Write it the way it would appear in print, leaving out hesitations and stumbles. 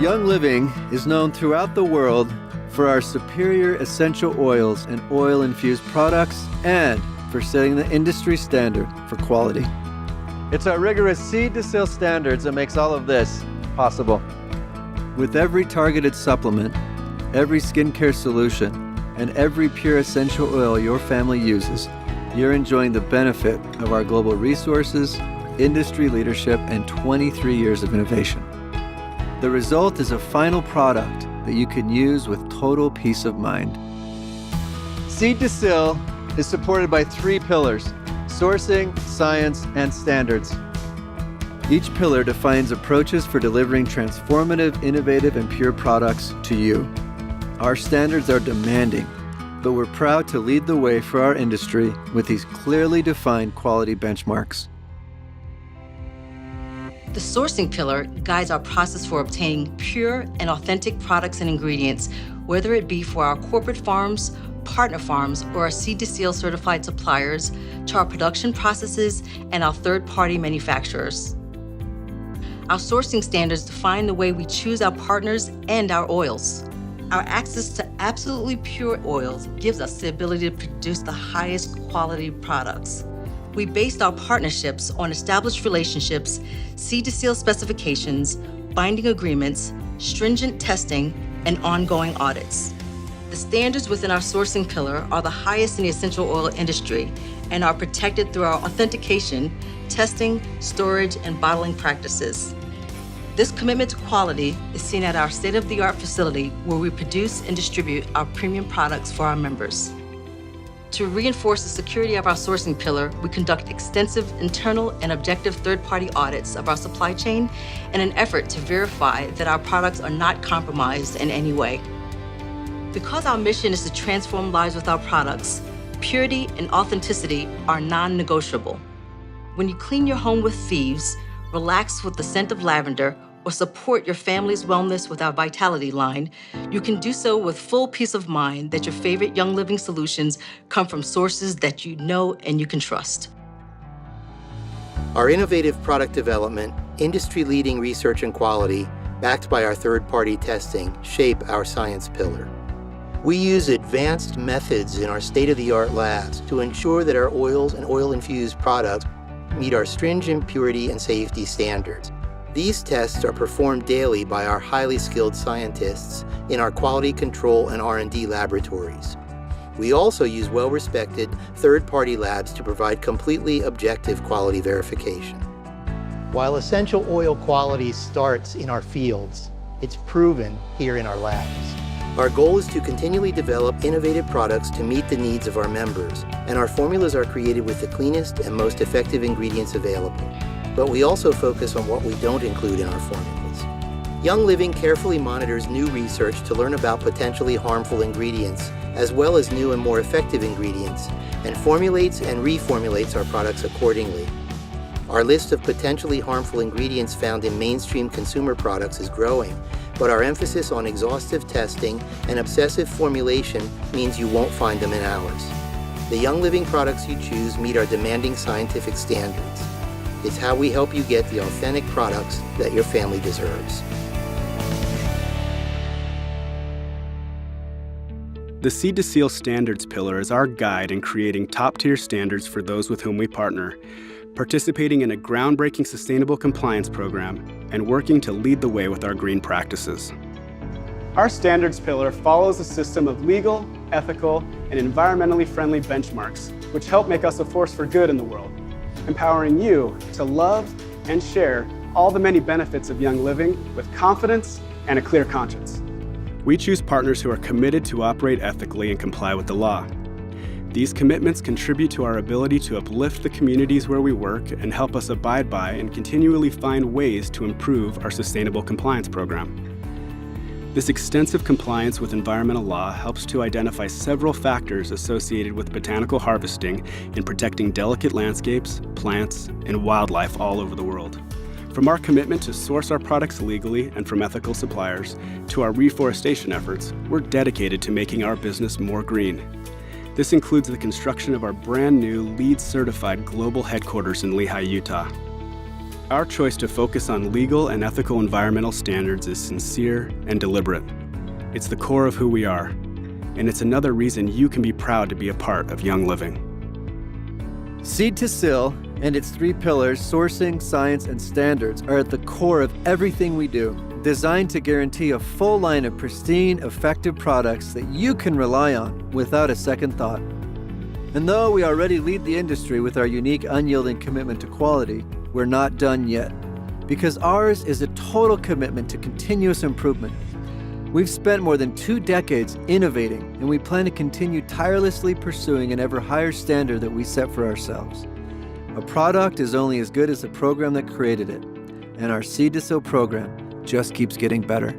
Young Living is known throughout the world for our superior essential oils and oil-infused products and for setting the industry standard for quality. It's our rigorous seed-to-sale standards that makes all of this possible. With every targeted supplement, every skincare solution, and every pure essential oil your family uses, you're enjoying the benefit of our global resources, industry leadership, and 23 years of innovation. The result is a final product that you can use with total peace of mind. Seed to Sill is supported by 3 pillars: sourcing, science, and standards. Each pillar defines approaches for delivering transformative, innovative, and pure products to you. Our standards are demanding, but we're proud to lead the way for our industry with these clearly defined quality benchmarks. The sourcing pillar guides our process for obtaining pure and authentic products and ingredients, whether it be for our corporate farms, partner farms, or our seed-to-seal certified suppliers, to our production processes and our third-party manufacturers. Our sourcing standards define the way we choose our partners and our oils. Our access to absolutely pure oils gives us the ability to produce the highest quality products. We based our partnerships on established relationships, seed-to-seal specifications, binding agreements, stringent testing, and ongoing audits. The standards within our sourcing pillar are the highest in the essential oil industry and are protected through our authentication, testing, storage, and bottling practices. This commitment to quality is seen at our state-of-the-art facility where we produce and distribute our premium products for our members. To reinforce the security of our sourcing pillar, we conduct extensive internal and objective third-party audits of our supply chain in an effort to verify that our products are not compromised in any way. Because our mission is to transform lives with our products, purity and authenticity are non-negotiable. When you clean your home with thieves, relax with the scent of lavender, or support your family's wellness with our Vitality line, you can do so with full peace of mind that your favorite Young Living solutions come from sources that you know and you can trust. Our innovative product development, industry-leading research and quality, backed by our third-party testing, shape our science pillar. We use advanced methods in our state-of-the-art labs to ensure that our oils and oil-infused products meet our stringent purity and safety standards. These tests are performed daily by our highly skilled scientists in our quality control and R&D laboratories. We also use well-respected third-party labs to provide completely objective quality verification. While essential oil quality starts in our fields, it's proven here in our labs. Our goal is to continually develop innovative products to meet the needs of our members, and our formulas are created with the cleanest and most effective ingredients available. But we also focus on what we don't include in our formulas. Young Living carefully monitors new research to learn about potentially harmful ingredients, as well as new and more effective ingredients, and formulates and reformulates our products accordingly. Our list of potentially harmful ingredients found in mainstream consumer products is growing, but our emphasis on exhaustive testing and obsessive formulation means you won't find them in ours. The Young Living products you choose meet our demanding scientific standards. It's how we help you get the authentic products that your family deserves. The Seed-to-Seal Standards pillar is our guide in creating top-tier standards for those with whom we partner, participating in a groundbreaking sustainable compliance program, and working to lead the way with our green practices. Our standards pillar follows a system of legal, ethical, and environmentally friendly benchmarks, which help make us a force for good in the world, empowering you to love and share all the many benefits of Young Living with confidence and a clear conscience. We choose partners who are committed to operate ethically and comply with the law. These commitments contribute to our ability to uplift the communities where we work and help us abide by and continually find ways to improve our sustainable compliance program. This extensive compliance with environmental law helps to identify several factors associated with botanical harvesting in protecting delicate landscapes, plants, and wildlife all over the world. From our commitment to source our products legally and from ethical suppliers to our reforestation efforts, we're dedicated to making our business more green. This includes the construction of our brand new LEED certified global headquarters in Lehi, Utah. Our choice to focus on legal and ethical environmental standards is sincere and deliberate. It's the core of who we are, and it's another reason you can be proud to be a part of Young Living. Seed to Sill and its three pillars, sourcing, science, and standards, are at the core of everything we do, designed to guarantee a full line of pristine, effective products that you can rely on without a second thought. And though we already lead the industry with our unique, unyielding commitment to quality, we're not done yet, because ours is a total commitment to continuous improvement. We've spent more than 2 decades innovating, and we plan to continue tirelessly pursuing an ever higher standard that we set for ourselves. A product is only as good as the program that created it, and our Seed to Sill program just keeps getting better.